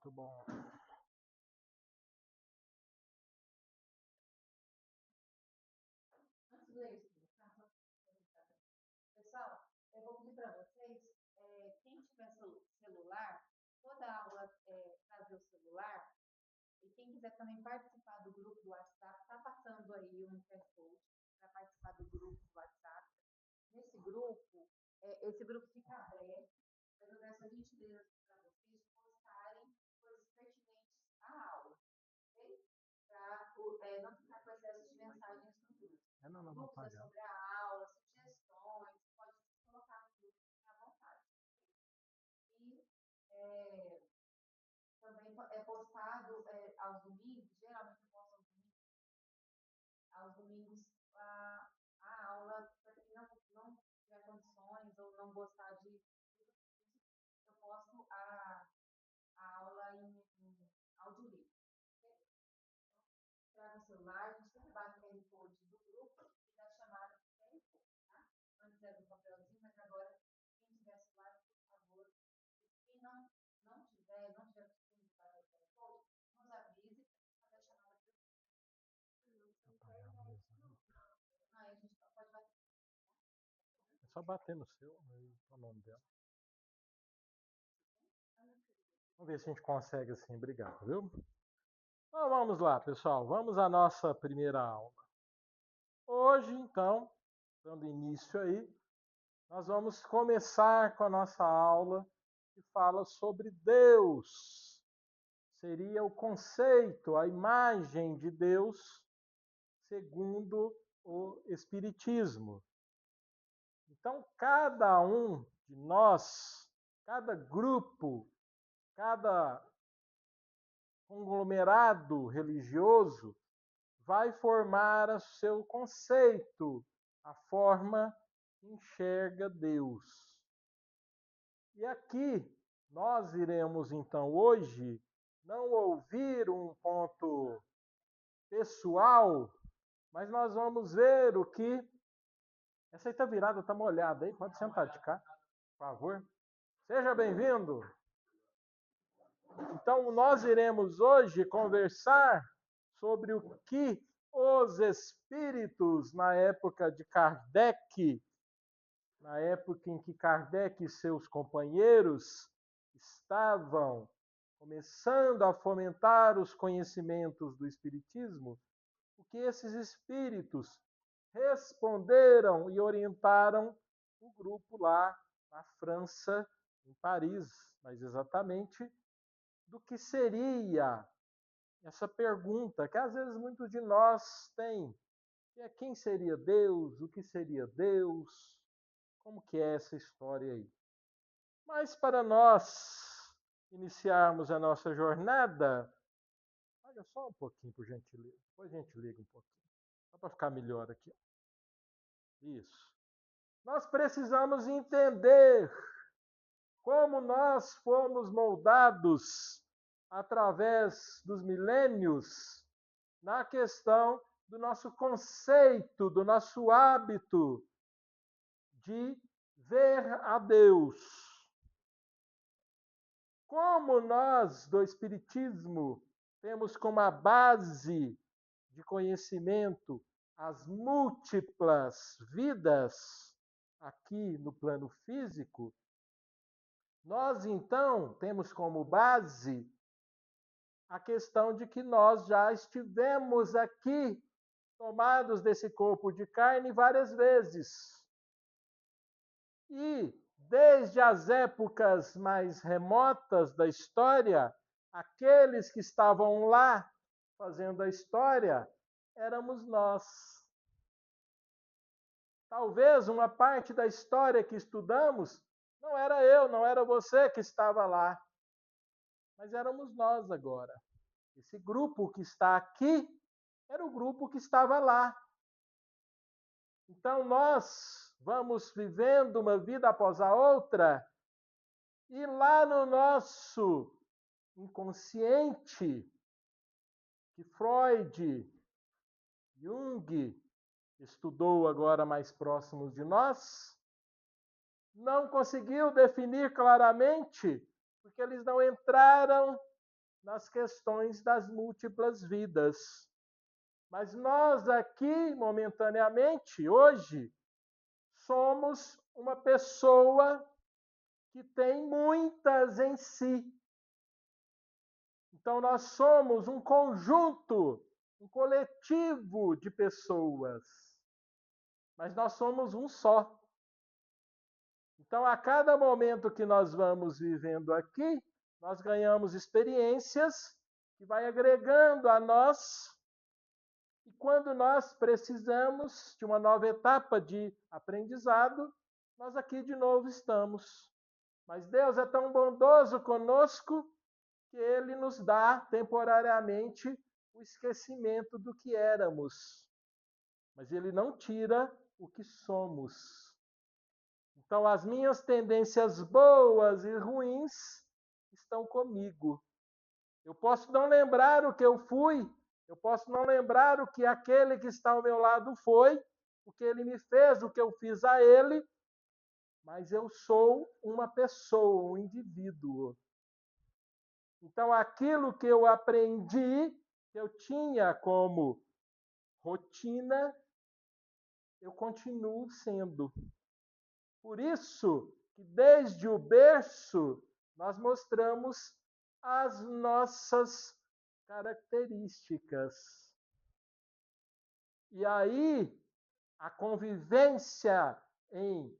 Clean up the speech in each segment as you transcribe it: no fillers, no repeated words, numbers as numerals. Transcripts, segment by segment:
Muito bom. Antes de ler isso, pessoal, eu vou pedir para vocês, quem tiver celular, toda aula trazer o celular, e quem quiser também participar do grupo do WhatsApp, está passando aí um QR Code para participar do grupo do WhatsApp. Nesse grupo, esse grupo fica aberto, mas eu peço a gentileza para vocês postarem coisas pertinentes à aula, ok? Para não ficar com excesso de mensagens no grupo. Dúvidas sobre a aula, sugestões, pode colocar no grupo, fique à vontade. E também é postado aos domingos, geralmente eu posto aos domingos a aula, para quem não tiver condições ou não gostar de eu posto a aula em áudio livre. Okay? Traga o celular, a gente sempre bate o QR Code do grupo e da chamada do QR Code, tá? Antes era um papelzinho, mas agora, quem tiver celular, por favor, quem não tiver costume de bater o QR Code, nos avise para fazer a chamada por aí a gente pode bater. É só bater no seu e o nome dela. Vamos ver se a gente consegue assim. Obrigado, viu? Então vamos lá, pessoal. Vamos à nossa primeira aula. Hoje, então, dando início aí, nós vamos começar com a nossa aula que fala sobre Deus. Seria o conceito, a imagem de Deus segundo o Espiritismo. Então, cada um de nós, cada grupo, cada conglomerado religioso vai formar o seu conceito, a forma que enxerga Deus. E aqui nós iremos então hoje não ouvir um ponto pessoal, mas nós vamos ver o que... Essa aí tá virada, tá molhada aí, pode sentar de cá, por favor. Seja bem-vindo. Então, nós iremos hoje conversar sobre o que os espíritos, na época de Kardec, na época em que Kardec e seus companheiros estavam começando a fomentar os conhecimentos do espiritismo, o que esses espíritos responderam e orientaram o grupo lá na França, em Paris, mais exatamente, do que seria essa pergunta que às vezes muitos de nós têm, que é quem seria Deus, o que seria Deus, como que é essa história aí. Mas para nós iniciarmos a nossa jornada, olha só um pouquinho, por gentileza, depois a gente liga um pouquinho, só para ficar melhor aqui. Isso. Nós precisamos entender como nós fomos moldados através dos milênios na questão do nosso conceito, do nosso hábito de ver a Deus. Como nós, do Espiritismo, temos como a base de conhecimento as múltiplas vidas aqui no plano físico, nós, então, temos como base a questão de que nós já estivemos aqui tomados desse corpo de carne várias vezes. E, desde as épocas mais remotas da história, aqueles que estavam lá fazendo a história éramos nós. Talvez uma parte da história que estudamos não era eu, não era você que estava lá, mas éramos nós agora. Esse grupo que está aqui era o grupo que estava lá. Então nós vamos vivendo uma vida após a outra e lá no nosso inconsciente, que Freud, Jung estudou agora mais próximos de nós, não conseguiu definir claramente, porque eles não entraram nas questões das múltiplas vidas. Mas nós aqui, momentaneamente, hoje, somos uma pessoa que tem muitas em si. Então, nós somos um conjunto, um coletivo de pessoas. Mas nós somos um só. Então, a cada momento que nós vamos vivendo aqui, nós ganhamos experiências que vai agregando a nós. E quando nós precisamos de uma nova etapa de aprendizado, nós aqui de novo estamos. Mas Deus é tão bondoso conosco que Ele nos dá temporariamente o esquecimento do que éramos. Mas Ele não tira o que somos. Então, as minhas tendências boas e ruins estão comigo. Eu posso não lembrar o que eu fui, eu posso não lembrar o que aquele que está ao meu lado foi, o que ele me fez, o que eu fiz a ele, mas eu sou uma pessoa, um indivíduo. Então, aquilo que eu aprendi, que eu tinha como rotina, eu continuo sendo. Por isso que desde o berço nós mostramos as nossas características. E aí, a convivência em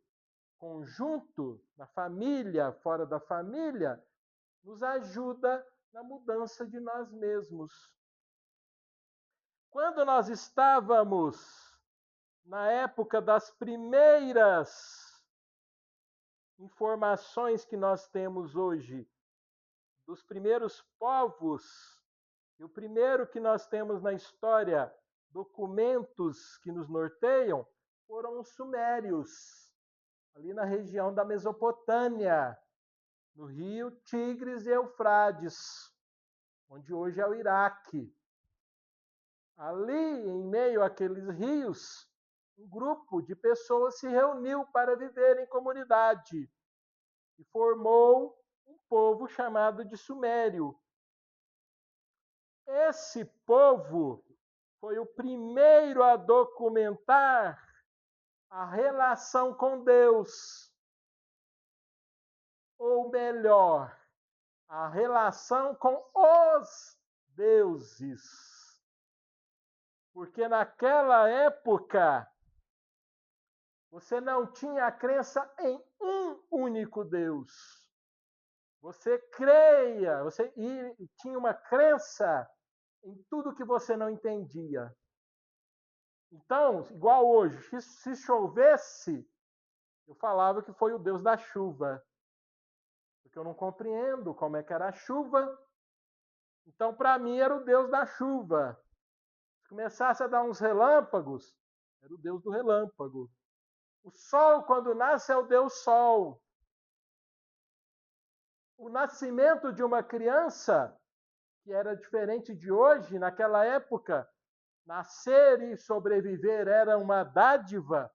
conjunto, na família, fora da família, nos ajuda na mudança de nós mesmos. Quando nós estávamos na época das primeiras informações que nós temos hoje, dos primeiros povos, e o primeiro que nós temos na história, documentos que nos norteiam, foram os sumérios, ali na região da Mesopotâmia, no rio Tigres e Eufrates, onde hoje é o Iraque. Ali, em meio àqueles rios, um grupo de pessoas se reuniu para viver em comunidade e formou um povo chamado de Sumério. Esse povo foi o primeiro a documentar a relação com Deus, ou melhor, a relação com os deuses. Porque naquela época você não tinha a crença em um único Deus. Você creia, você tinha uma crença em tudo que você não entendia. Então, igual hoje, se chovesse, eu falava que foi o Deus da chuva. Porque eu não compreendo como é que era a chuva. Então, para mim, era o Deus da chuva. Se começasse a dar uns relâmpagos, era o Deus do relâmpago. O sol, quando nasce, é o Deus Sol. O nascimento de uma criança, que era diferente de hoje, naquela época, nascer e sobreviver era uma dádiva,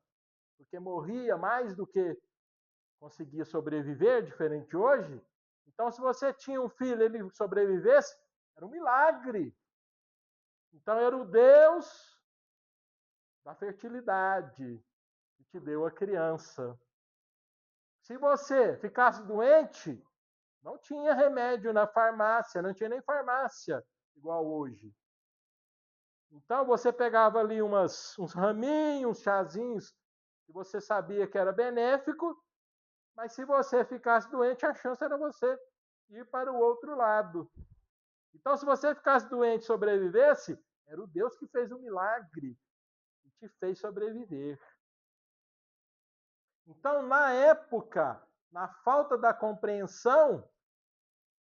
porque morria mais do que conseguia sobreviver, diferente de hoje. Então, se você tinha um filho e ele sobrevivesse, era um milagre. Então, era o Deus da fertilidade que te deu a criança. Se você ficasse doente, não tinha remédio na farmácia, não tinha nem farmácia igual hoje. Então, você pegava ali uns raminhos, uns chazinhos, que você sabia que era benéfico, mas se você ficasse doente, a chance era você ir para o outro lado. Então, se você ficasse doente e sobrevivesse, era o Deus que fez o milagre e te fez sobreviver. Então, na época, na falta da compreensão,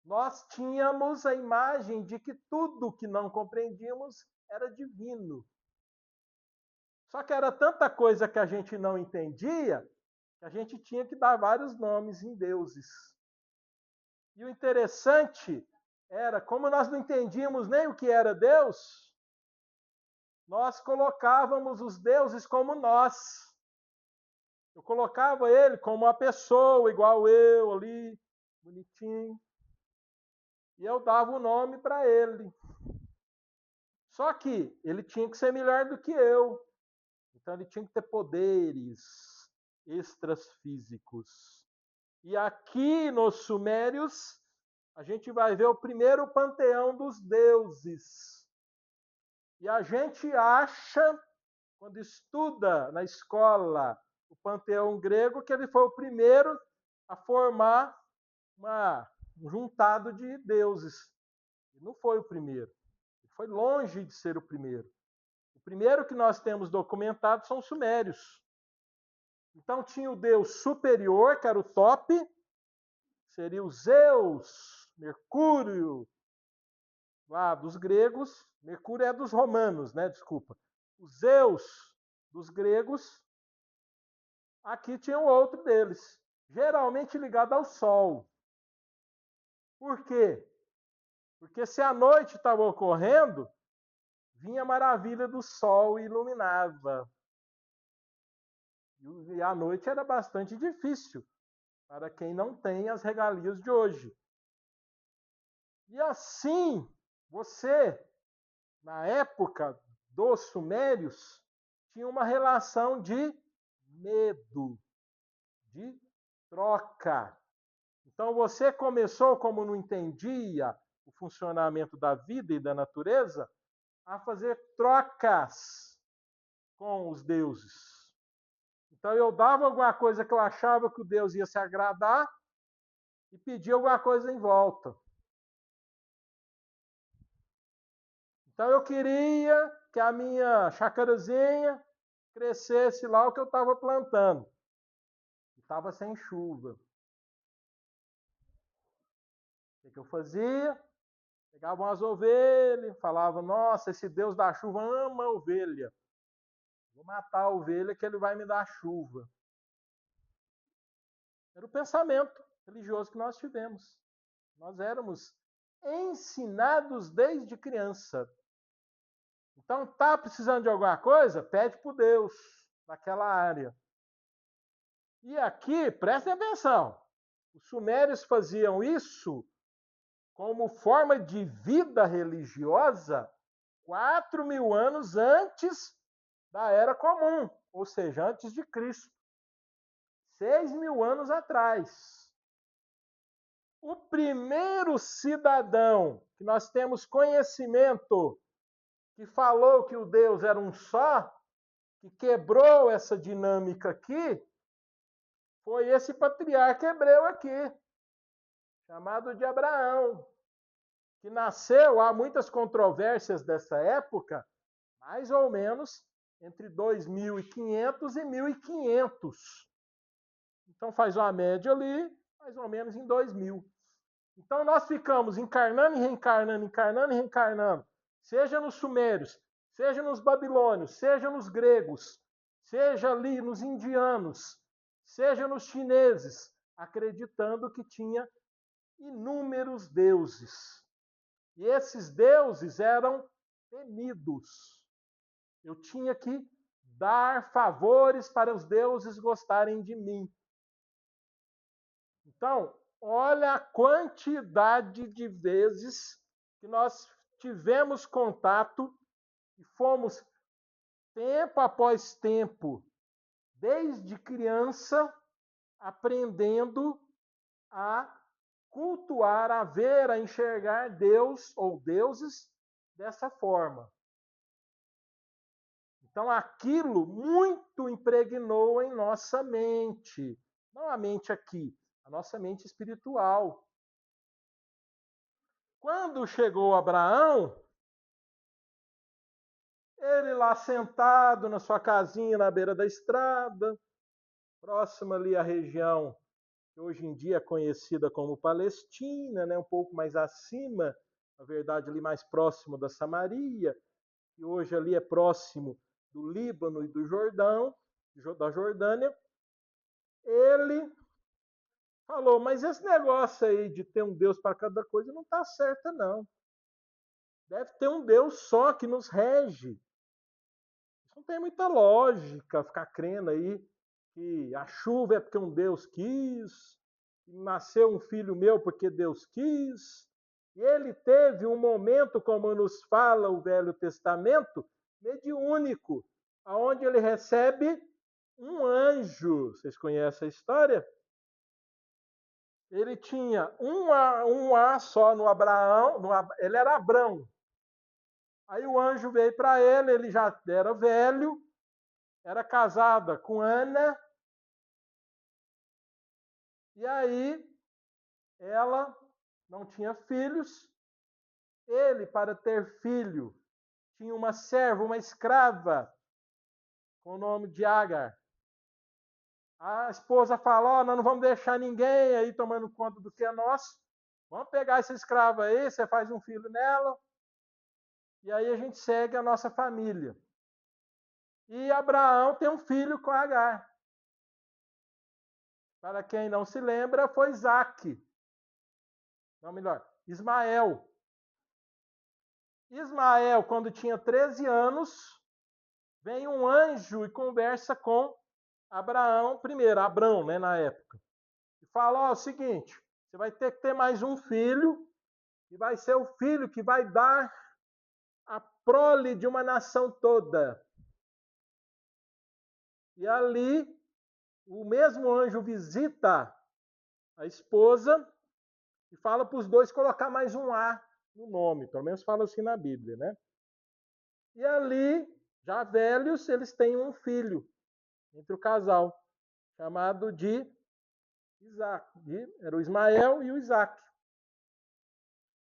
nós tínhamos a imagem de que tudo que não compreendíamos era divino. Só que era tanta coisa que a gente não entendia, que a gente tinha que dar vários nomes em deuses. E o interessante era, como nós não entendíamos nem o que era Deus, nós colocávamos os deuses como nós. Eu colocava ele como uma pessoa, igual eu ali, bonitinho. E eu dava o nome para ele. Só que ele tinha que ser melhor do que eu. Então ele tinha que ter poderes extras físicos. E aqui nos Sumérios, a gente vai ver o primeiro panteão dos deuses. E a gente acha, quando estuda na escola o panteão grego, que ele foi o primeiro a formar um juntado de deuses. Ele não foi o primeiro. Ele foi longe de ser o primeiro. O primeiro que nós temos documentado são os sumérios. Então tinha o deus superior, que era o top, seria o Zeus, Mercúrio, lá dos gregos. Mercúrio é dos romanos, né? Desculpa. O Zeus dos gregos. Aqui tinha um outro deles, geralmente ligado ao Sol. Por quê? Porque se a noite estava ocorrendo, vinha a maravilha do Sol e iluminava. E a noite era bastante difícil para quem não tem as regalias de hoje. E assim, você, na época dos sumérios, tinha uma relação de medo, de troca. Então você começou, como não entendia o funcionamento da vida e da natureza, a fazer trocas com os deuses. Então eu dava alguma coisa que eu achava que o Deus ia se agradar e pedia alguma coisa em volta. Então eu queria que a minha chacarazinha crescesse lá o que eu estava plantando. Estava sem chuva. O que eu fazia? Pegava umas ovelhas, falava, nossa, esse Deus da chuva ama a ovelha. Vou matar a ovelha que ele vai me dar chuva. Era o pensamento religioso que nós tivemos. Nós éramos ensinados desde criança. Então, tá precisando de alguma coisa? Pede para Deus daquela área. E aqui, prestem atenção, os sumérios faziam isso como forma de vida religiosa 4.000 anos antes da Era Comum, ou seja, antes de Cristo. 6.000 anos atrás. O primeiro cidadão que nós temos conhecimento que falou que o Deus era um só, que quebrou essa dinâmica aqui, foi esse patriarca hebreu aqui, chamado de Abraão, que nasceu, há muitas controvérsias dessa época, mais ou menos entre 2.500 e 1.500. Então faz uma média ali, mais ou menos em 2.000. Então nós ficamos encarnando e reencarnando, encarnando e reencarnando, seja nos sumérios, seja nos babilônios, seja nos gregos, seja ali nos indianos, seja nos chineses, acreditando que tinha inúmeros deuses. E esses deuses eram temidos. Eu tinha que dar favores para os deuses gostarem de mim. Então, olha a quantidade de vezes que nós tivemos contato e fomos, tempo após tempo, desde criança, aprendendo a cultuar, a ver, a enxergar Deus ou deuses dessa forma. Então, aquilo muito impregnou em nossa mente. Não a mente aqui, a nossa mente espiritual. Quando chegou Abraão, ele lá sentado na sua casinha na beira da estrada, próxima ali à região que hoje em dia é conhecida como Palestina, né, um pouco mais acima, na verdade ali mais próximo da Samaria, que hoje ali é próximo do Líbano e do Jordão, da Jordânia, ele falou, mas esse negócio aí de ter um Deus para cada coisa não está certo, não. Deve ter um Deus só que nos rege. Isso não tem muita lógica ficar crendo aí que a chuva é porque um Deus quis, nasceu um filho meu porque Deus quis. E ele teve um momento, como nos fala o Velho Testamento, mediúnico, aonde ele recebe um anjo. Vocês conhecem a história? Ele tinha um A só no Abraão, ele era Abrão. Aí o anjo veio para ele já era velho, era casada com Ana, e aí ela não tinha filhos. Ele, para ter filho, tinha uma serva, uma escrava, com o nome de Agar. A esposa falou: nós não vamos deixar ninguém aí tomando conta do que é nosso. Vamos pegar essa escrava aí, você faz um filho nela, e aí a gente segue a nossa família. E Abraão tem um filho com Agar. Para quem não se lembra, foi Isaac. Não, melhor, Ismael. Ismael, quando tinha 13 anos, vem um anjo e conversa com Abraão, primeiro, Abrão, né, na época. E fala, ó, o seguinte, você vai ter que ter mais um filho, e vai ser o filho que vai dar a prole de uma nação toda. E ali, o mesmo anjo visita a esposa e fala para os dois colocar mais um A no nome, pelo menos fala assim na Bíblia, né? E ali, já velhos, eles têm um filho entre o casal, chamado de Isaac. Era o Ismael e o Isaac.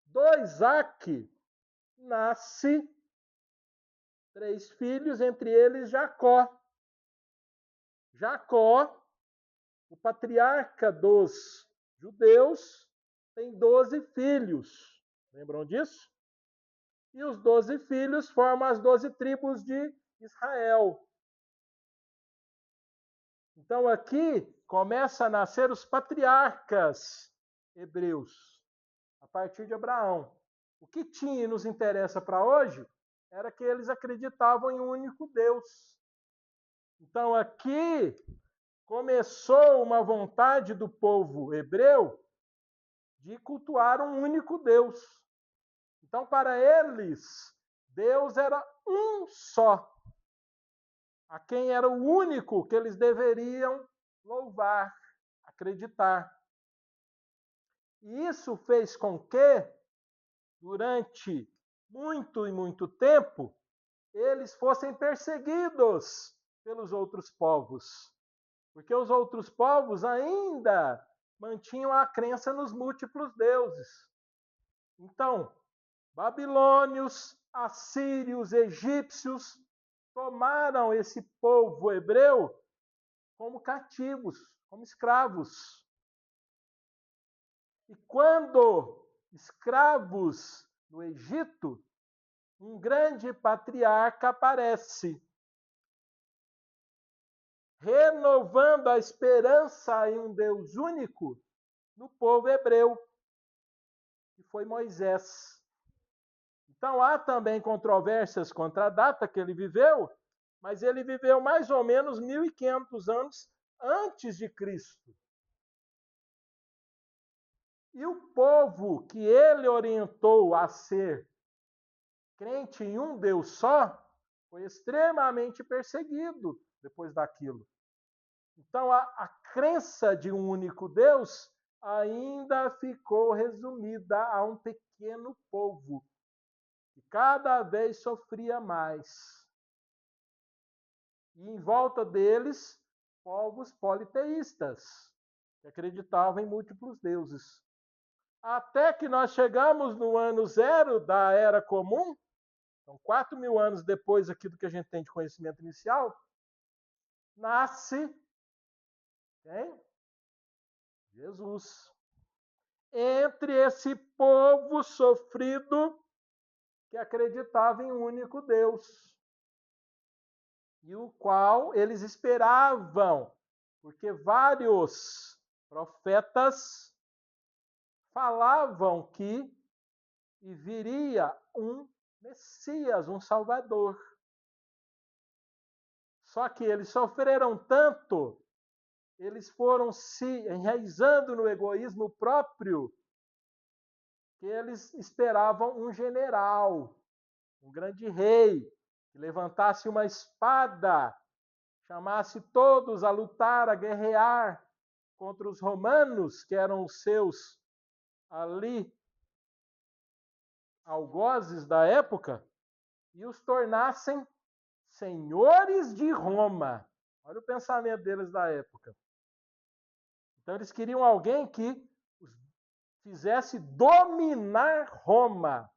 Do Isaac nasce 3 filhos, entre eles Jacó. Jacó, o patriarca dos judeus, tem 12 filhos. Lembram disso? E os 12 filhos formam as 12 tribos de Israel. Então aqui começa a nascer os patriarcas hebreus, a partir de Abraão. O que tinha e nos interessa para hoje era que eles acreditavam em um único Deus. Então aqui começou uma vontade do povo hebreu de cultuar um único Deus. Então, para eles, Deus era um só, a quem era o único que eles deveriam louvar, acreditar. E isso fez com que, durante muito e muito tempo, eles fossem perseguidos pelos outros povos. Porque os outros povos ainda mantinham a crença nos múltiplos deuses. Então, babilônios, assírios, egípcios tomaram esse povo hebreu como cativos, como escravos. E quando escravos no Egito, um grande patriarca aparece, renovando a esperança em um Deus único no povo hebreu, que foi Moisés. Então há também controvérsias contra a data que ele viveu, mas ele viveu mais ou menos 1500 anos antes de Cristo. E o povo que ele orientou a ser crente em um Deus só foi extremamente perseguido depois daquilo. Então a crença de um único Deus ainda ficou resumida a um pequeno povo que cada vez sofria mais. E em volta deles, povos politeístas, que acreditavam em múltiplos deuses. Até que nós chegamos no ano 0 da Era Comum, então 4.000 anos depois aqui do que a gente tem de conhecimento inicial, nasce quem? Jesus. Entre esse povo sofrido que acreditava em um único Deus, e o qual eles esperavam, porque vários profetas falavam que viria um Messias, um Salvador. Só que eles sofreram tanto, eles foram se enraizando no egoísmo próprio, que eles esperavam um general, um grande rei, que levantasse uma espada, chamasse todos a lutar, a guerrear contra os romanos, que eram os seus ali algozes da época, e os tornassem senhores de Roma. Olha o pensamento deles da época. Então eles queriam alguém que os fizesse dominar Roma.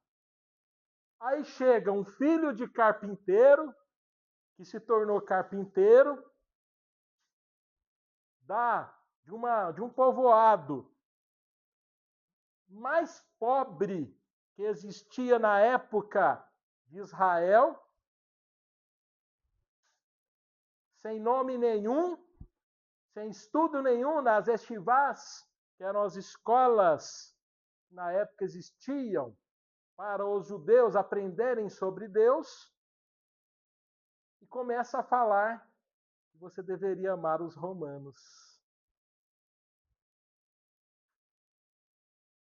Aí chega um filho de carpinteiro, que se tornou carpinteiro, de um povoado mais pobre que existia na época de Israel, sem nome nenhum, sem estudo nenhum nas estivás, que eram as escolas que na época existiam para os judeus aprenderem sobre Deus, e começa a falar que você deveria amar os romanos.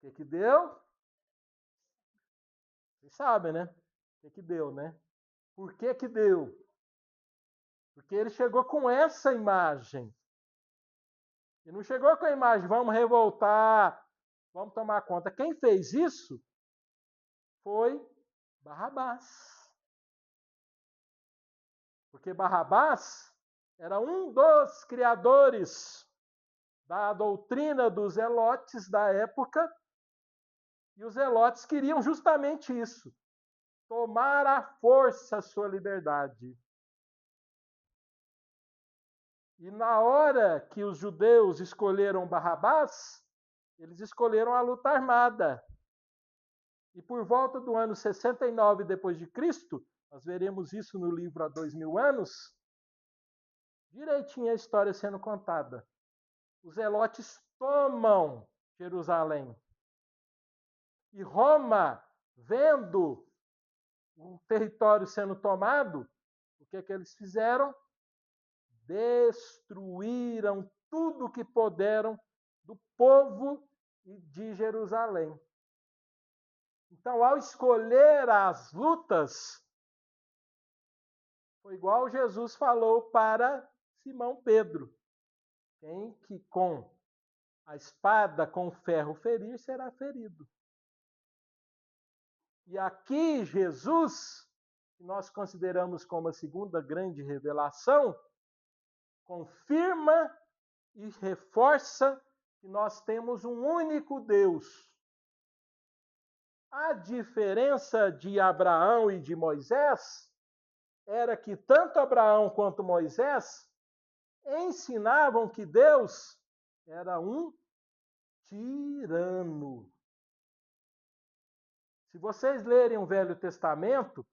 O que deu? Vocês sabem, né? O que deu, né? Por que deu? Porque ele chegou com essa imagem. E não chegou com a imagem, vamos revoltar, vamos tomar conta. Quem fez isso foi Barrabás. Porque Barrabás era um dos criadores da doutrina dos zelotes da época, e os zelotes queriam justamente isso, tomar à força a sua liberdade. E na hora que os judeus escolheram Barrabás, eles escolheram a luta armada. E por volta do ano 69 depois de Cristo, nós veremos isso no livro há 2000 anos, direitinho a história sendo contada. Os zelotes tomam Jerusalém. E Roma, vendo o território sendo tomado, o que eles fizeram? Destruíram tudo que puderam do povo de Jerusalém. Então, ao escolher as lutas, foi igual Jesus falou para Simão Pedro: quem que com a espada, com o ferro ferir, será ferido. E aqui Jesus, que nós consideramos como a segunda grande revelação, confirma e reforça que nós temos um único Deus. A diferença de Abraão e de Moisés era que tanto Abraão quanto Moisés ensinavam que Deus era um tirano. Se vocês lerem o Velho Testamento,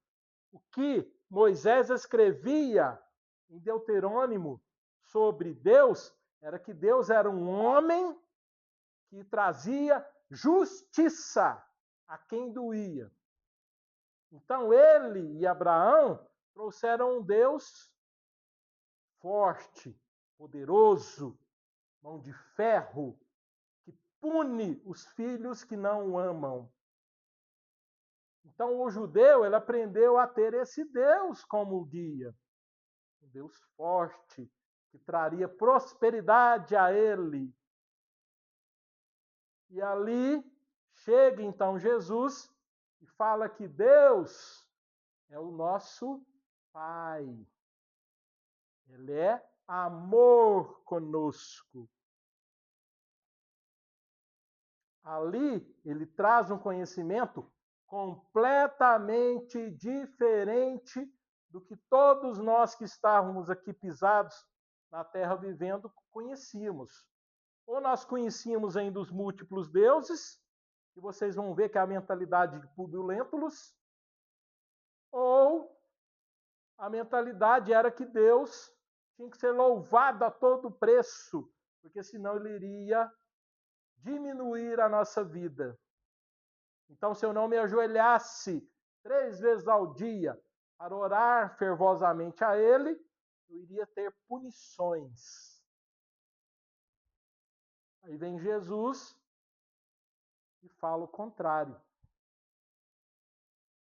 o que Moisés escrevia em Deuteronômio sobre Deus era que Deus era um homem que trazia justiça a quem doía. Então ele e Abraão trouxeram um Deus forte, poderoso, mão de ferro, que pune os filhos que não o amam. Então o judeu, ele aprendeu a ter esse Deus como guia. Um Deus forte, que traria prosperidade a ele. E ali chega então Jesus e fala que Deus é o nosso Pai. Ele é amor conosco. Ali ele traz um conhecimento completamente diferente do que todos nós que estávamos aqui pisados na terra vivendo conhecíamos. Ou nós conhecíamos ainda os múltiplos deuses, e vocês vão ver que é a mentalidade de Públio Lentulus, ou a mentalidade era que Deus tinha que ser louvado a todo preço, porque senão ele iria diminuir a nossa vida. Então, se eu não me ajoelhasse 3 vezes ao dia para orar fervosamente a ele, eu iria ter punições. Aí vem Jesus e fala o contrário.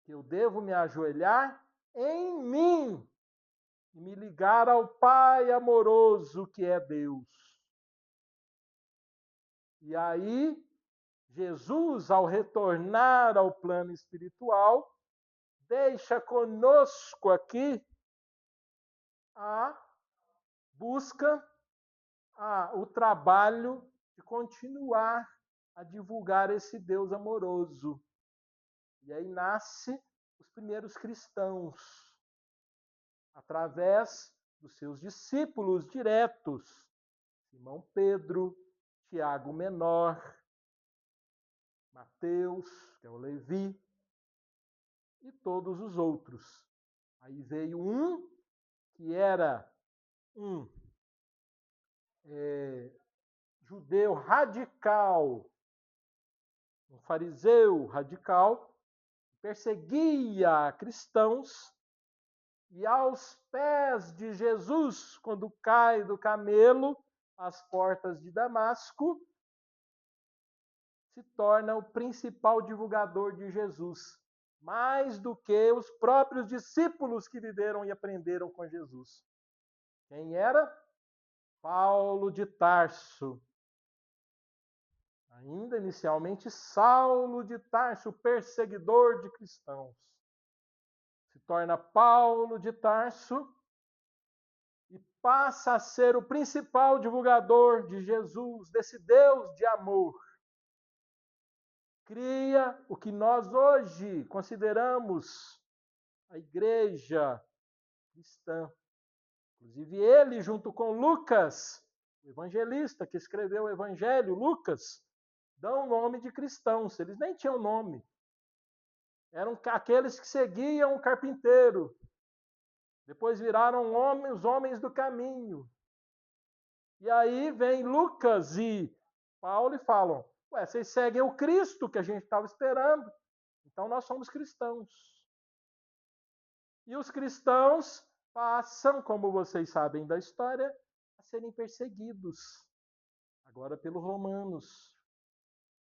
Que eu devo me ajoelhar em mim e me ligar ao Pai amoroso que é Deus. E aí, Jesus, ao retornar ao plano espiritual, deixa conosco aqui a busca, o trabalho de continuar a divulgar esse Deus amoroso. E aí nasce os primeiros cristãos, através dos seus discípulos diretos, Simão Pedro, Tiago Menor, Mateus, que é o Levi, e todos os outros. Aí veio um que era um judeu radical, um fariseu radical, perseguia cristãos, e aos pés de Jesus, quando cai do camelo, às portas de Damasco, se torna o principal divulgador de Jesus, mais do que os próprios discípulos que viveram e aprenderam com Jesus. Quem era? Paulo de Tarso. Ainda inicialmente, Saulo de Tarso, perseguidor de cristãos. Se torna Paulo de Tarso e passa a ser o principal divulgador de Jesus, desse Deus de amor. Cria o que nós hoje consideramos a igreja cristã. Inclusive ele, junto com Lucas, o evangelista que escreveu o evangelho, Lucas, dão o nome de cristãos. Eles nem tinham nome. Eram aqueles que seguiam o carpinteiro. Depois viraram os homens do caminho. E aí vem Lucas e Paulo e falam: ué, vocês seguem o Cristo que a gente estava esperando, então nós somos cristãos. E os cristãos passam, como vocês sabem da história, a serem perseguidos, agora pelos romanos.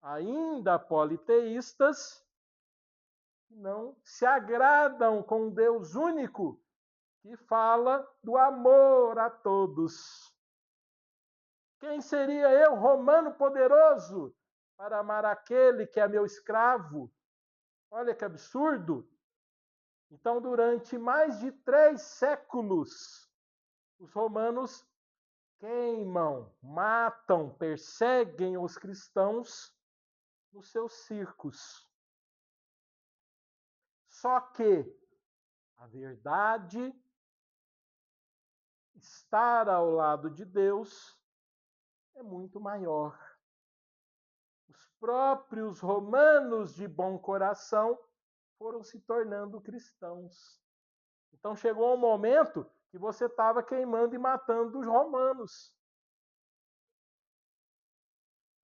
Ainda politeístas, que não se agradam com um Deus único, que fala do amor a todos. Quem seria eu, romano poderoso, para amar aquele que é meu escravo? Olha que absurdo! Então, durante mais de 3 séculos, os romanos queimam, matam, perseguem os cristãos nos seus circos. Só que a verdade, estar ao lado de Deus, é muito maior. Os próprios romanos de bom coração foram se tornando cristãos. Então chegou um momento que você estava queimando e matando os romanos.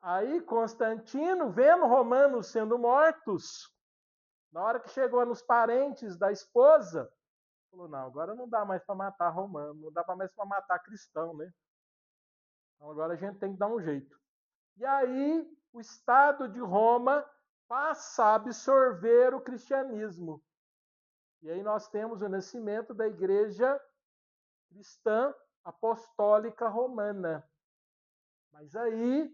Aí Constantino, vendo romanos sendo mortos, na hora que chegou nos parentes da esposa, falou: não, agora não dá mais para matar romano, não dá mais para matar cristão, né? Então agora a gente tem que dar um jeito. E aí o Estado de Roma passa a absorver o cristianismo. E aí nós temos o nascimento da Igreja Cristã Apostólica Romana. Mas aí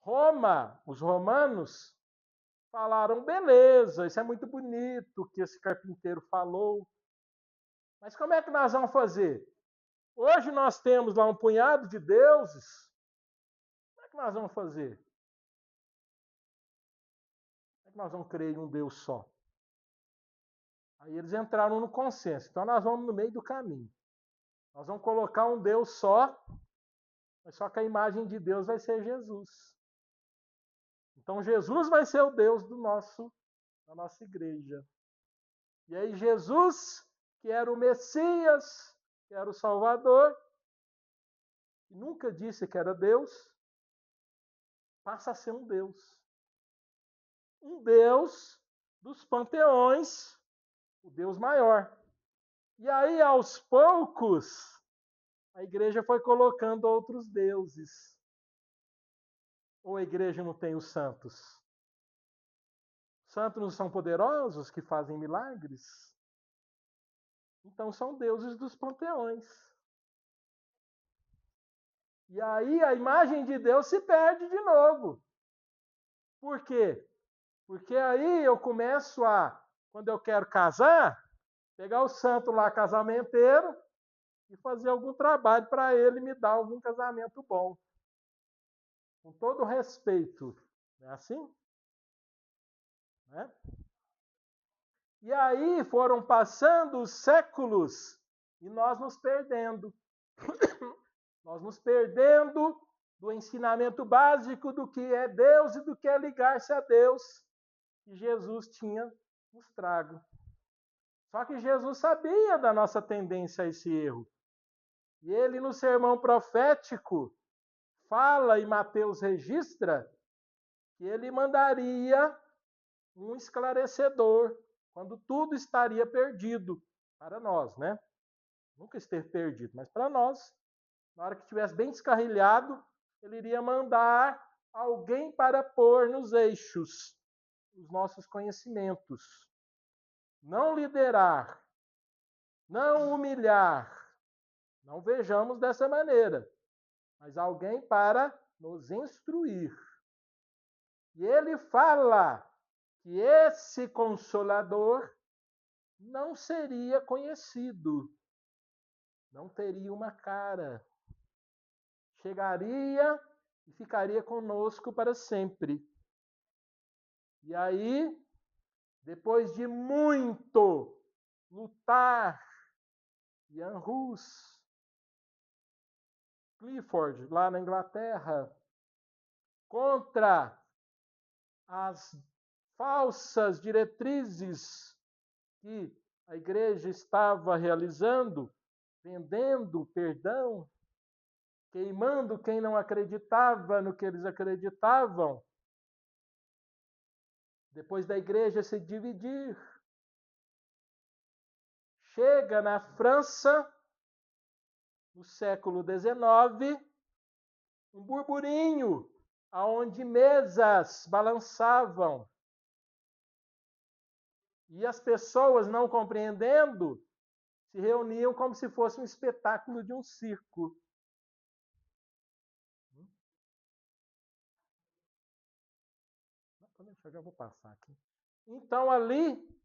Roma, os romanos, falaram: beleza, isso é muito bonito que esse carpinteiro falou, mas como é que nós vamos fazer? Hoje nós temos lá um punhado de deuses, como é que nós vamos fazer? Como é que nós vamos crer em um Deus só? Aí eles entraram no consenso. Então nós vamos no meio do caminho. Nós vamos colocar um Deus só, mas só que a imagem de Deus vai ser Jesus. Então Jesus vai ser o Deus da nossa igreja. E aí Jesus, que era o Messias, que era o Salvador, que nunca disse que era Deus, passa a ser um Deus. Um Deus dos panteões, o Deus maior. E aí, aos poucos, a igreja foi colocando outros deuses. Ou a igreja não tem os santos? Santos não são poderosos que fazem milagres? Então são deuses dos panteões. E aí a imagem de Deus se perde de novo. Por quê? Porque aí eu começo quando eu quero casar, pegar o santo lá, casamenteiro, e fazer algum trabalho para ele me dar algum casamento bom. Com todo respeito. Não é assim? Né? E aí foram passando os séculos e nós nos perdendo. Nós nos perdendo do ensinamento básico do que é Deus e do que é ligar-se a Deus, que Jesus tinha nos trago. Só que Jesus sabia da nossa tendência a esse erro. E ele, no sermão profético, fala, e Mateus registra, que ele mandaria um esclarecedor, quando tudo estaria perdido para nós, né? Nunca esteve perdido, mas para nós, na hora que estivesse bem descarrilhado, ele iria mandar alguém para pôr nos eixos os nossos conhecimentos. Não liderar, não humilhar, não vejamos dessa maneira, mas alguém para nos instruir. E ele fala que esse consolador não seria conhecido, não teria uma cara. Chegaria e ficaria conosco para sempre. E aí, depois de muito lutar, Ian Hus, Clifford, lá na Inglaterra, contra as falsas diretrizes que a igreja estava realizando, vendendo perdão, queimando quem não acreditava no que eles acreditavam, depois da igreja se dividir, chega na França, no século XIX, um burburinho, aonde mesas balançavam. E as pessoas, não compreendendo, se reuniam como se fosse um espetáculo de um circo. Já vou passar aqui. Então ali,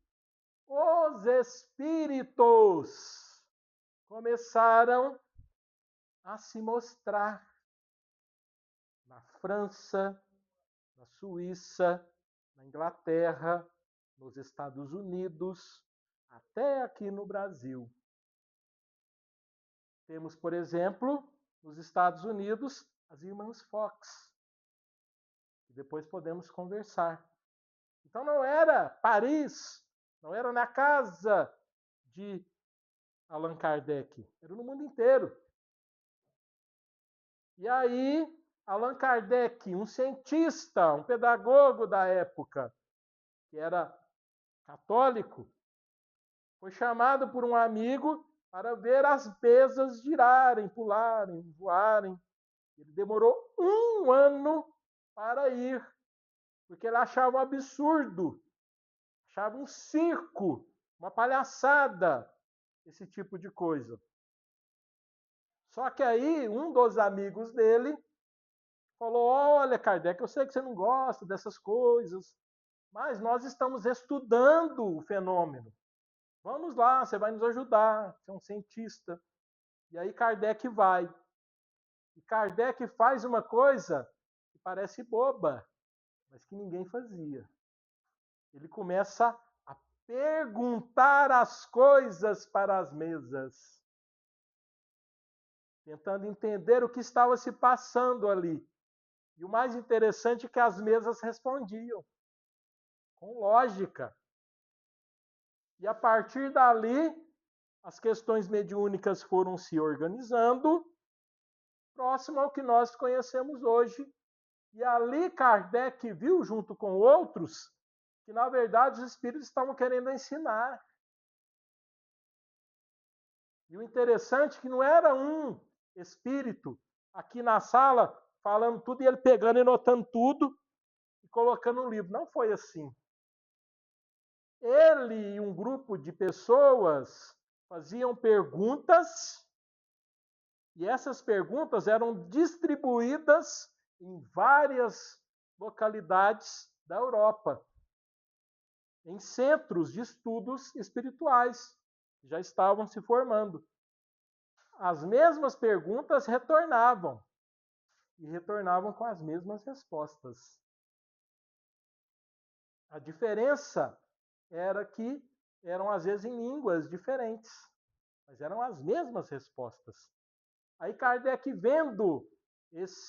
os espíritos começaram a se mostrar na França, na Suíça, na Inglaterra, nos Estados Unidos, até aqui no Brasil. Temos, por exemplo, nos Estados Unidos, as irmãs Fox. E depois podemos conversar. Então não era Paris, não era na casa de Allan Kardec, era no mundo inteiro. E aí, Allan Kardec, um cientista, um pedagogo da época, que era católico, foi chamado por um amigo para ver as mesas girarem, pularem, voarem. Ele demorou 1 ano para ir, porque ele achava um absurdo, achava um circo, uma palhaçada, esse tipo de coisa. Só que aí, um dos amigos dele falou: olha, Kardec, eu sei que você não gosta dessas coisas, mas nós estamos estudando o fenômeno. Vamos lá, você vai nos ajudar, você é um cientista. E aí Kardec vai. E Kardec faz uma coisa que parece boba, mas que ninguém fazia. Ele começa a perguntar as coisas para as mesas, tentando entender o que estava se passando ali. E o mais interessante é que as mesas respondiam, com lógica. E a partir dali, as questões mediúnicas foram se organizando, próximo ao que nós conhecemos hoje. E ali Kardec viu, junto com outros, que na verdade os espíritos estavam querendo ensinar. E o interessante é que não era um espírito aqui na sala falando tudo e ele pegando e anotando tudo e colocando no livro. Não foi assim. ele e um grupo de pessoas faziam perguntas, e essas perguntas eram distribuídas em várias localidades da Europa, em centros de estudos espirituais, que já estavam se formando. As mesmas perguntas retornavam, e retornavam com as mesmas respostas. A diferença era que eram, às vezes, em línguas diferentes, mas eram as mesmas respostas. Aí Kardec, vendo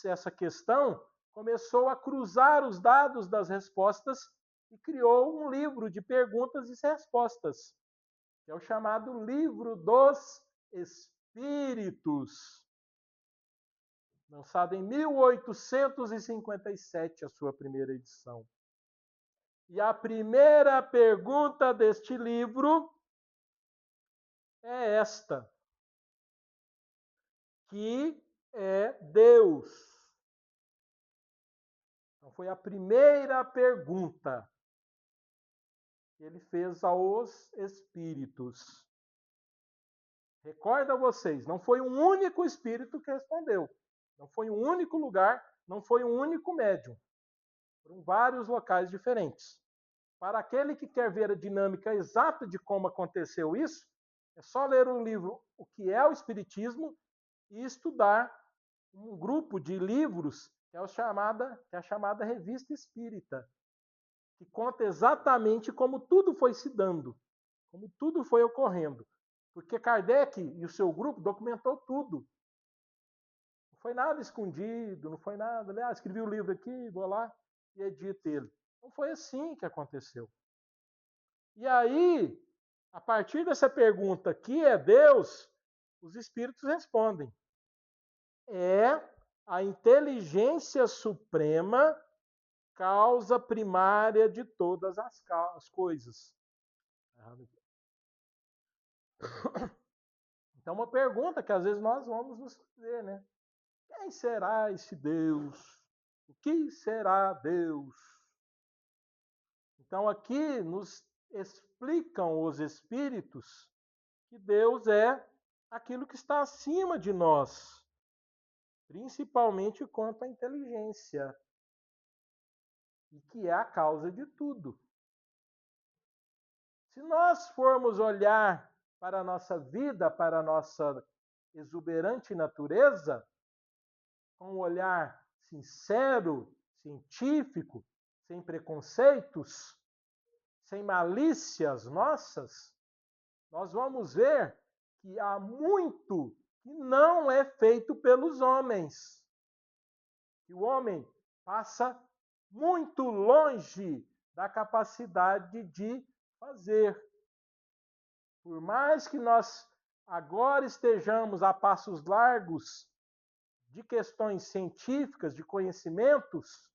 essa questão, começou a cruzar os dados das respostas e criou um livro de perguntas e respostas, que é o chamado Livro dos Espíritos, lançado em 1857, a sua primeira edição. E a primeira pergunta deste livro é esta: que é Deus? Então, foi a primeira pergunta que ele fez aos espíritos. Recorda vocês, não foi um único espírito que respondeu. Não foi um único lugar, não foi um único médium. Foram vários locais diferentes. Para aquele que quer ver a dinâmica exata de como aconteceu isso, é só ler o livro O que é o Espiritismo e estudar um grupo de livros que é a chamada Revista Espírita, que conta exatamente como tudo foi se dando, como tudo foi ocorrendo. Porque Kardec e o seu grupo documentou tudo. Não foi nada escondido, não foi nada. Aliás, escrevi o livro aqui, vou lá e edito ele. Não foi assim que aconteceu. E aí, a partir dessa pergunta, que é Deus, os espíritos respondem: é a inteligência suprema, causa primária de todas as coisas. Então, uma pergunta que às vezes nós vamos nos fazer, né? Quem será esse Deus? O que será Deus? Então, aqui nos explicam os espíritos que Deus é aquilo que está acima de nós, principalmente quanto à inteligência, e que é a causa de tudo. Se nós formos olhar para a nossa vida, para a nossa exuberante natureza, com um olhar sincero, científico, sem preconceitos, sem malícias nossas, nós vamos ver que há muito que não é feito pelos homens. Que o homem passa muito longe da capacidade de fazer. Por mais que nós agora estejamos a passos largos de questões científicas, de conhecimentos,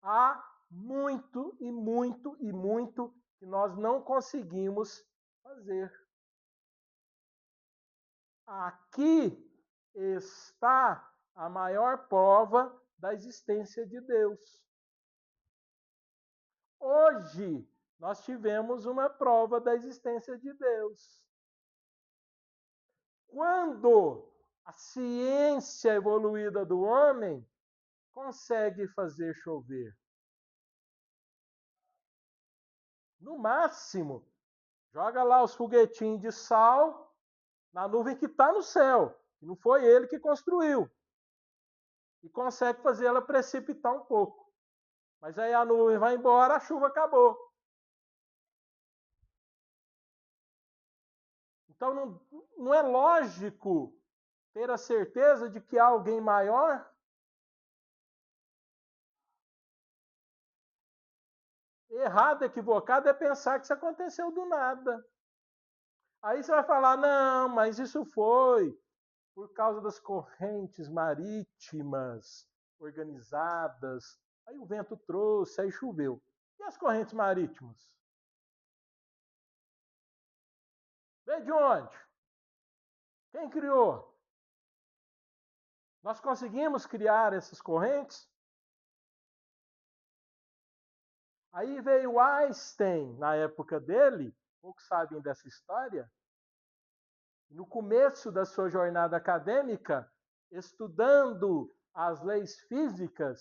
há muito e muito e muito que nós não conseguimos fazer. Aqui está a maior prova da existência de Deus. Hoje, nós tivemos uma prova da existência de Deus. Quando a ciência evoluída do homem consegue fazer chover? No máximo, joga lá os foguetinhos de sal na nuvem que está no céu. Não foi ele que construiu. E consegue fazer ela precipitar um pouco. Mas aí a nuvem vai embora, a chuva acabou. Então não é lógico ter a certeza de que há alguém maior. Errado, equivocado é pensar que isso aconteceu do nada. Aí você vai falar, não, mas isso foi por causa das correntes marítimas organizadas. Aí o vento trouxe, aí choveu. E as correntes marítimas? Veio de onde? Quem criou? Nós conseguimos criar essas correntes? Aí veio Einstein, na época dele, poucos sabem dessa história. No começo da sua jornada acadêmica, estudando as leis físicas,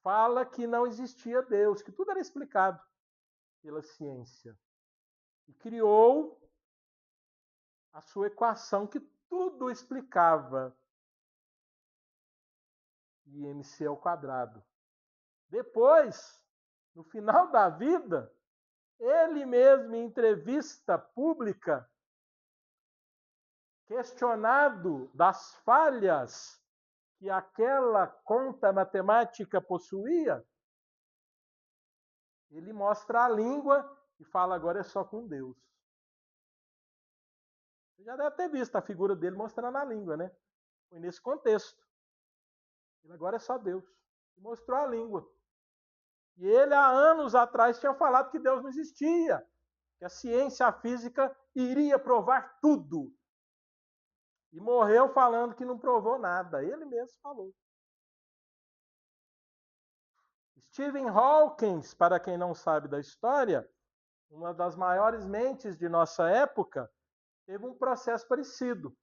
fala que não existia Deus, que tudo era explicado pela ciência. E criou a sua equação que tudo explicava. IMC ao quadrado. Depois, no final da vida, ele mesmo em entrevista pública, questionado das falhas que aquela conta matemática possuía, ele mostra a língua e fala: agora é só com Deus. Você já deve ter visto a figura dele mostrando a língua, né? Foi nesse contexto. Ele agora é só Deus. E mostrou a língua. E ele, há anos atrás, tinha falado que Deus não existia, que a ciência, a física, iria provar tudo. E morreu falando que não provou nada. Ele mesmo falou. Stephen Hawking, para quem não sabe da história, uma das maiores mentes de nossa época, teve um processo parecido.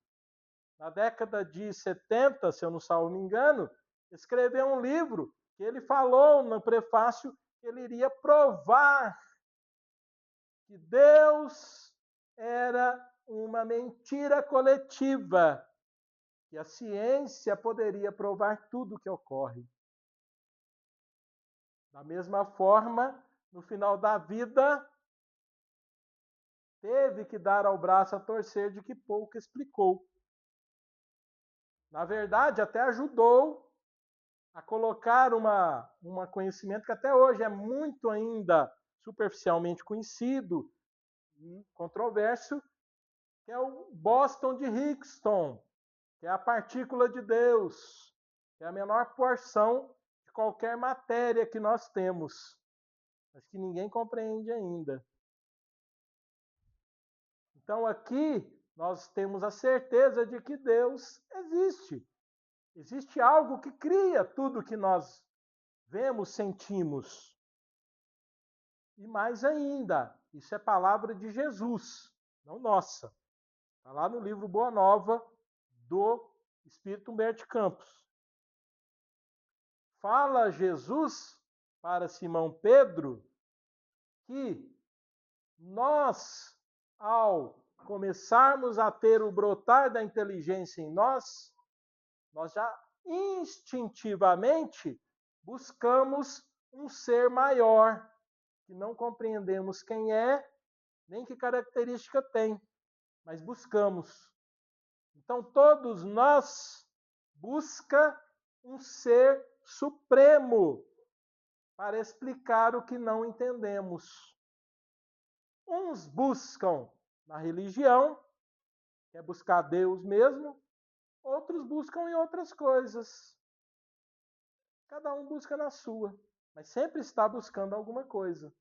Na década de 70, se eu não me engano, escreveu um livro que ele falou no prefácio que ele iria provar que Deus era uma mentira coletiva, que a ciência poderia provar tudo o que ocorre. Da mesma forma, no final da vida, teve que dar ao braço a torcer de que pouco explicou. Na verdade, até ajudou a colocar um conhecimento que até hoje é muito ainda superficialmente conhecido e controverso, que é o bóson de Higgs, que é a partícula de Deus, que é a menor porção de qualquer matéria que nós temos, mas que ninguém compreende ainda. Então aqui nós temos a certeza de que Deus existe. Existe algo que cria tudo que nós vemos, sentimos. E mais ainda, isso é palavra de Jesus, não nossa. Está lá no livro Boa Nova, do Espírito Humberto Campos. Fala Jesus para Simão Pedro que nós, ao começarmos a ter o brotar da inteligência em nós já instintivamente buscamos um ser maior, que não compreendemos quem é, nem que característica tem, mas buscamos. Então, todos nós buscamos um ser supremo para explicar o que não entendemos. Uns buscam na religião, que é buscar Deus mesmo, outros buscam em outras coisas. Cada um busca na sua, mas sempre está buscando alguma coisa.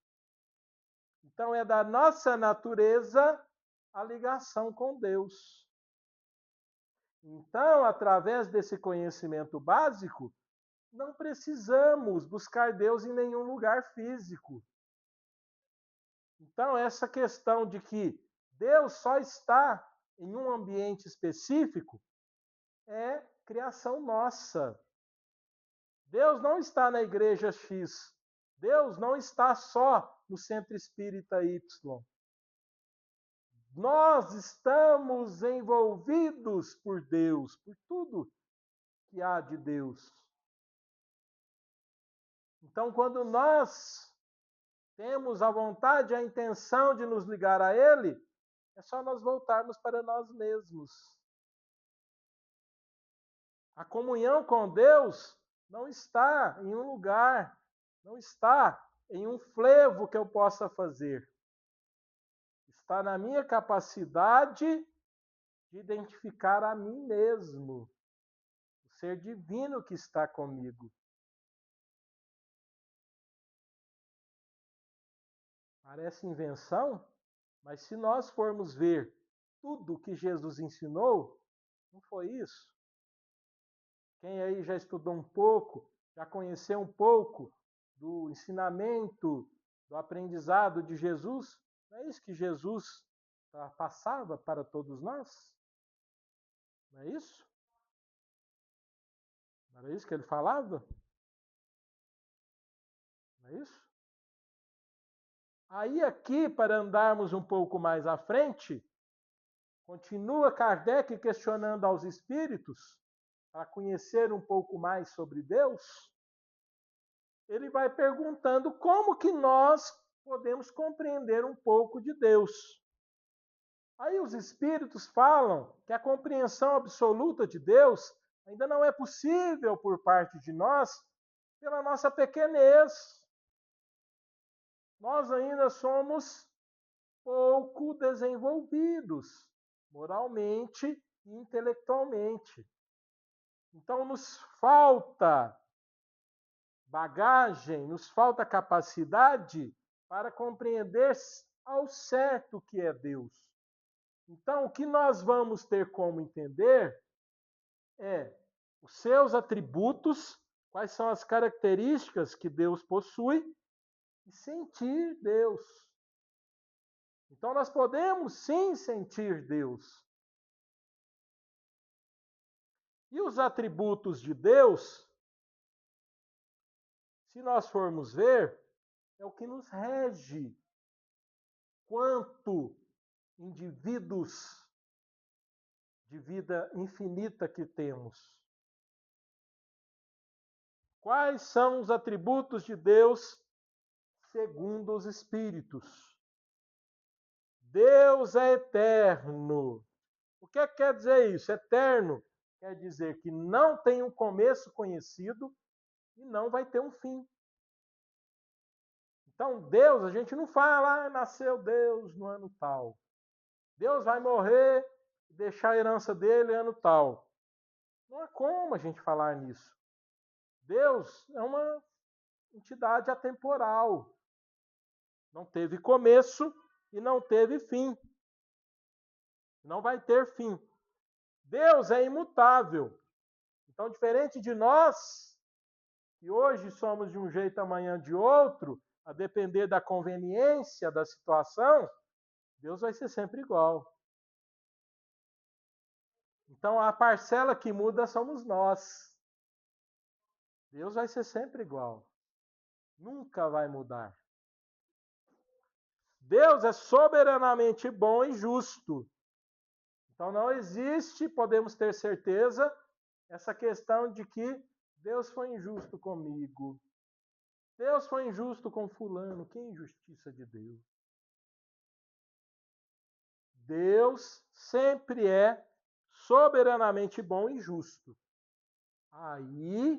Então, é da nossa natureza a ligação com Deus. Então, através desse conhecimento básico, não precisamos buscar Deus em nenhum lugar físico. Então, essa questão de que Deus só está em um ambiente específico é criação nossa. Deus não está na igreja X. Deus não está só no centro espírita Y. Nós estamos envolvidos por Deus, por tudo que há de Deus. Então, quando nós temos a vontade e a intenção de nos ligar a Ele, é só nós voltarmos para nós mesmos. A comunhão com Deus não está em um lugar, não está em um frevo que eu possa fazer. Está na minha capacidade de identificar a mim mesmo, o ser divino que está comigo. Parece invenção, mas se nós formos ver tudo o que Jesus ensinou, não foi isso? Quem aí já estudou um pouco, já conheceu um pouco do ensinamento, do aprendizado de Jesus? Não é isso que Jesus passava para todos nós? Não é isso? Não era isso que ele falava? Não é isso? Aí aqui, para andarmos um pouco mais à frente, continua Kardec questionando aos espíritos, para conhecer um pouco mais sobre Deus, ele vai perguntando como que nós podemos compreender um pouco de Deus. Aí os espíritos falam que a compreensão absoluta de Deus ainda não é possível por parte de nós, pela nossa pequenez. Nós ainda somos pouco desenvolvidos, moralmente e intelectualmente. Então nos falta bagagem, nos falta capacidade para compreender ao certo o que é Deus. Então, o que nós vamos ter como entender é os seus atributos, quais são as características que Deus possui, e sentir Deus. Então, nós podemos sim sentir Deus. E os atributos de Deus, se nós formos ver, é o que nos rege quanto indivíduos de vida infinita que temos. Quais são os atributos de Deus segundo os Espíritos? Deus é eterno. O que quer dizer isso? Eterno quer dizer que não tem um começo conhecido e não vai ter um fim. Então, Deus, a gente não fala, nasceu Deus no ano tal. Deus vai morrer e deixar a herança dele ano tal. Não há como a gente falar nisso. Deus é uma entidade atemporal. Não teve começo e não teve fim. Não vai ter fim. Deus é imutável. Então, diferente de nós, que hoje somos de um jeito, amanhã de outro, a depender da conveniência da situação, Deus vai ser sempre igual. Então, a parcela que muda somos nós. Deus vai ser sempre igual. Nunca vai mudar. Deus é soberanamente bom e justo. Então não existe, podemos ter certeza, essa questão de que Deus foi injusto comigo. Deus foi injusto com fulano. Que injustiça de Deus. Deus sempre é soberanamente bom e justo. Aí,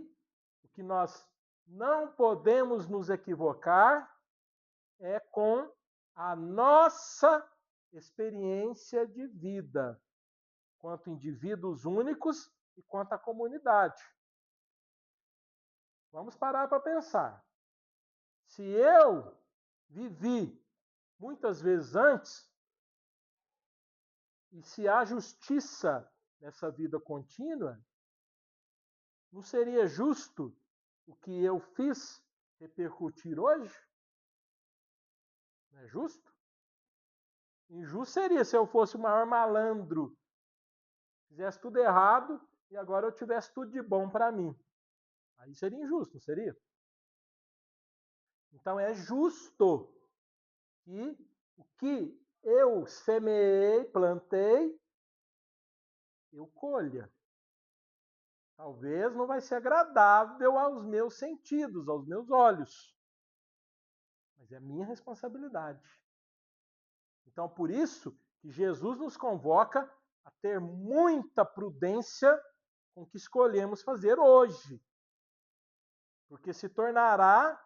o que nós não podemos nos equivocar é com a nossa experiência de vida, quanto indivíduos únicos e quanto a comunidade. Vamos parar para pensar. Se eu vivi muitas vezes antes, e se há justiça nessa vida contínua, não seria justo o que eu fiz repercutir hoje? Não é justo? Injusto seria se eu fosse o maior malandro, fizesse tudo errado e agora eu tivesse tudo de bom para mim. Aí seria injusto, não seria? Então é justo que o que eu semeei, plantei, eu colha. Talvez não vai ser agradável aos meus sentidos, aos meus olhos. Mas é minha responsabilidade. Então, por isso que Jesus nos convoca a ter muita prudência com o que escolhemos fazer hoje. Porque se tornará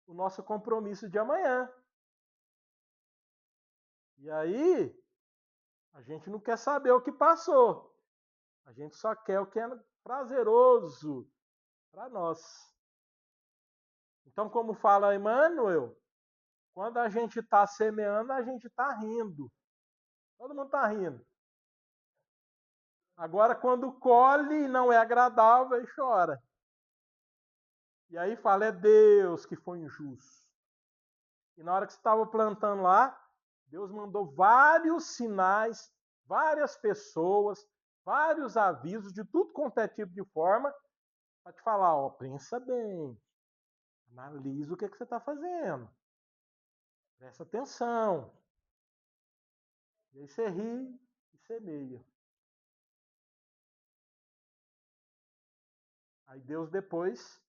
o nosso compromisso de amanhã. E aí, a gente não quer saber o que passou. A gente só quer o que é prazeroso para nós. Então, como fala Emmanuel, quando a gente está semeando, a gente está rindo. Todo mundo está rindo. Agora, quando colhe e não é agradável, aí chora. E aí fala, é Deus que foi injusto. E na hora que você estava plantando lá, Deus mandou vários sinais, várias pessoas, vários avisos, de tudo quanto é tipo de forma, para te falar, ó, pensa bem, analisa o que você está fazendo, presta atenção. E aí você ri e semeia. Aí Deus depois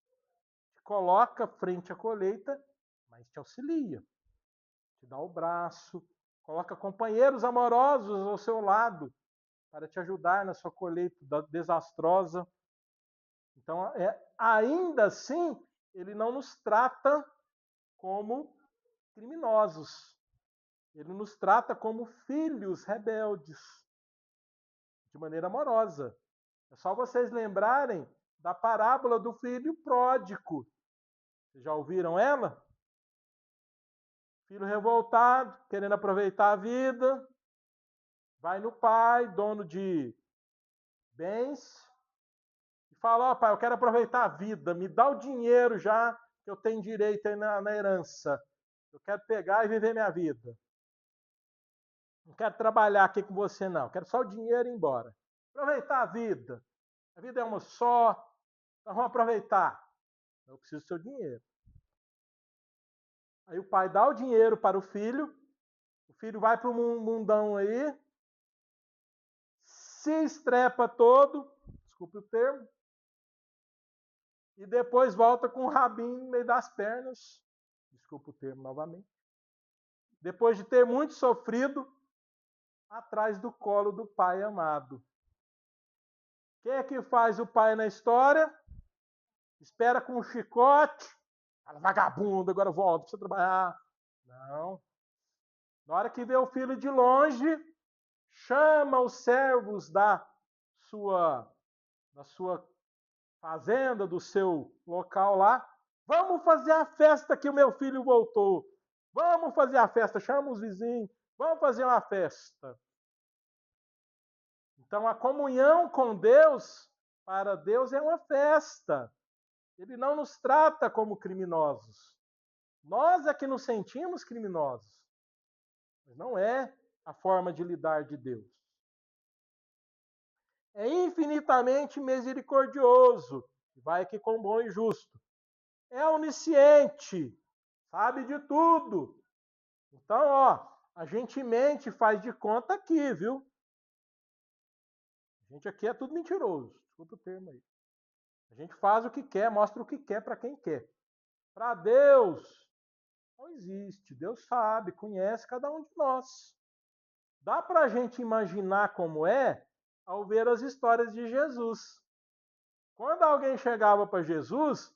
te coloca frente à colheita, mas te auxilia, te dá o braço, coloca companheiros amorosos ao seu lado para te ajudar na sua colheita desastrosa. Então, ainda assim, ele não nos trata como criminosos. Ele nos trata como filhos rebeldes, de maneira amorosa. É só vocês lembrarem da parábola do filho pródigo. Vocês já ouviram ela? Filho revoltado, querendo aproveitar a vida, vai no pai, dono de bens, e fala, ó, pai, eu quero aproveitar a vida, me dá o dinheiro já que eu tenho direito aí na herança. Eu quero pegar e viver minha vida. Não quero trabalhar aqui com você, não. Quero só o dinheiro e ir embora. Aproveitar a vida. A vida é uma só. Então vamos aproveitar. Eu preciso do seu dinheiro. Aí o pai dá o dinheiro para o filho vai para o mundão aí, se estrepa todo, desculpe o termo, e depois volta com o rabinho no meio das pernas, desculpe o termo novamente, depois de ter muito sofrido, atrás do colo do pai amado. Quem é que faz o pai na história? Espera com um chicote, fala, vagabundo, agora volta para você trabalhar. Não. Na hora que vê o filho de longe, chama os servos da sua fazenda, do seu local lá. Vamos fazer a festa que o meu filho voltou. Vamos fazer a festa. Chama os vizinhos. Vamos fazer uma festa. Então, a comunhão com Deus, para Deus, é uma festa. Ele não nos trata como criminosos. Nós é que nos sentimos criminosos. Mas não é a forma de lidar de Deus. É infinitamente misericordioso. Vai aqui com bom e justo. É onisciente. Sabe de tudo. Então, ó, a gente mente, faz de conta aqui, viu? A gente aqui é tudo mentiroso. Desculpa o termo aí. A gente faz o que quer, mostra o que quer para quem quer. Para Deus, não existe. Deus sabe, conhece cada um de nós. Dá para a gente imaginar como é ao ver as histórias de Jesus. Quando alguém chegava para Jesus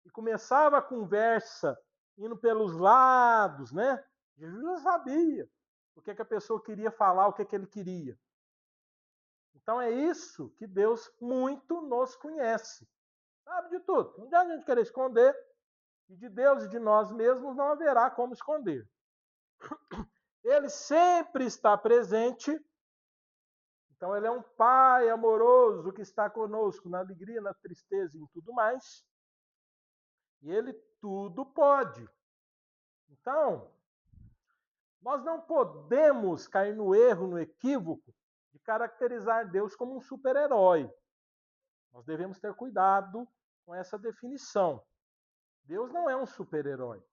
e começava a conversa indo pelos lados, né? Jesus já sabia o que a pessoa queria falar, o que ele queria. Então é isso que Deus muito nos conhece. Sabe de tudo. Não adianta a gente querer esconder. E de Deus e de nós mesmos não haverá como esconder. Ele sempre está presente. Então ele é um pai amoroso que está conosco na alegria, na tristeza e em tudo mais. E ele tudo pode. Então, nós não podemos cair no erro, no equívoco, de caracterizar Deus como um super-herói. Nós devemos ter cuidado com essa definição. Deus não é um super-herói.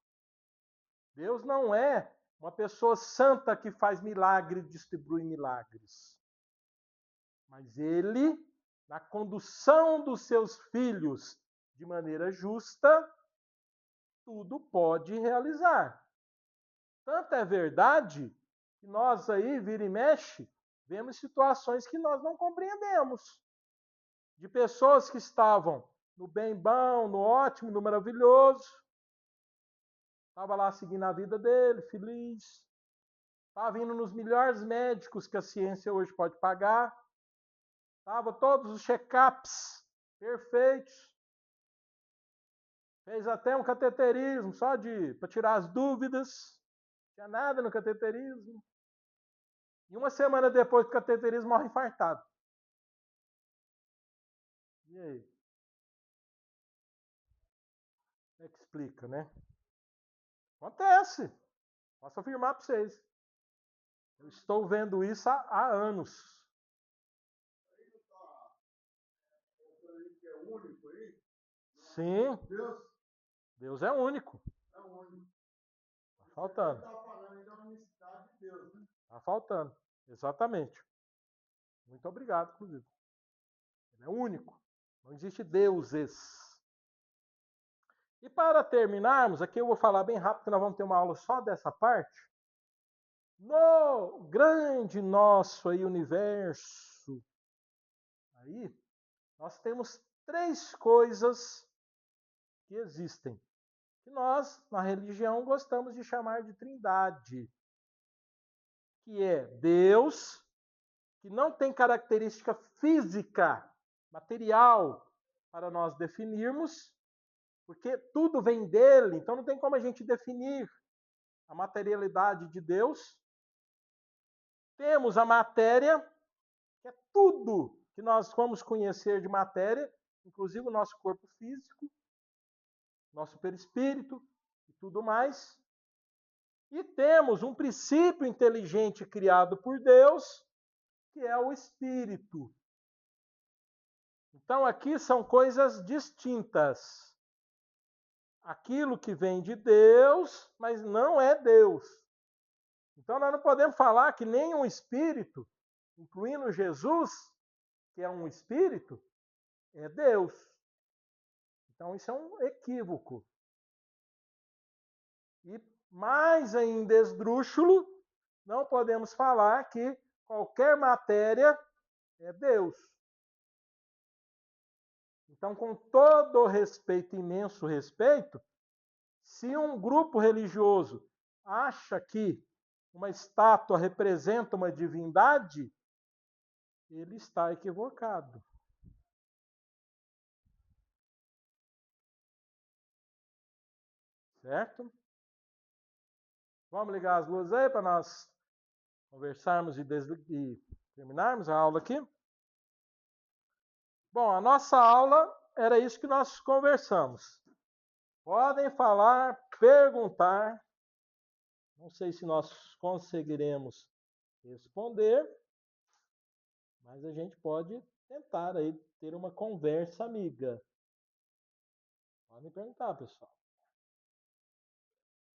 Deus não é uma pessoa santa que faz milagre e distribui milagres. Mas ele, na condução dos seus filhos de maneira justa, tudo pode realizar. Tanto é verdade que nós aí, vira e mexe, vemos situações que nós não compreendemos. De pessoas que estavam no bem bom, no ótimo, no maravilhoso. Estava lá seguindo a vida dele, feliz. Estava indo nos melhores médicos que a ciência hoje pode pagar. Estava todos os check-ups perfeitos. Fez até um cateterismo só para tirar as dúvidas. Não tinha nada no cateterismo. E uma semana depois do cateterismo, morre infartado. E aí? é que explica, né? Acontece. Posso afirmar para vocês. Eu estou vendo isso há anos. É único aí? Sim, Deus Deus é único. é único. Tá faltando. Está falando da unicidade de Deus, né? Tá faltando. Exatamente. Muito obrigado, inclusive. Ele é único. Não existe deuses. E para terminarmos, aqui eu vou falar bem rápido, que nós vamos ter uma aula só dessa parte. No grande nosso aí universo, aí, nós temos 3 coisas que existem, que nós, na religião, gostamos de chamar de trindade, que é Deus, que não tem característica física, material, para nós definirmos, porque tudo vem dele, então não tem como a gente definir a materialidade de Deus. Temos a matéria, que é tudo que nós vamos conhecer de matéria, inclusive o nosso corpo físico, nosso perispírito e tudo mais. E temos um princípio inteligente criado por Deus, que é o espírito. Então aqui são coisas distintas. Aquilo que vem de Deus, mas não é Deus. Então nós não podemos falar que nenhum espírito, incluindo Jesus, que é um espírito, é Deus. Então isso é um equívoco. E mais ainda esdrúxulo, não podemos falar que qualquer matéria é Deus. Então, com todo respeito, imenso respeito, se um grupo religioso acha que uma estátua representa uma divindade, ele está equivocado. Certo? Vamos ligar as luzes aí para nós conversarmos e terminarmos a aula aqui? Bom, a nossa aula era isso que nós conversamos. Podem falar, perguntar. Não sei se nós conseguiremos responder, mas a gente pode tentar aí ter uma conversa amiga. Podem perguntar, pessoal.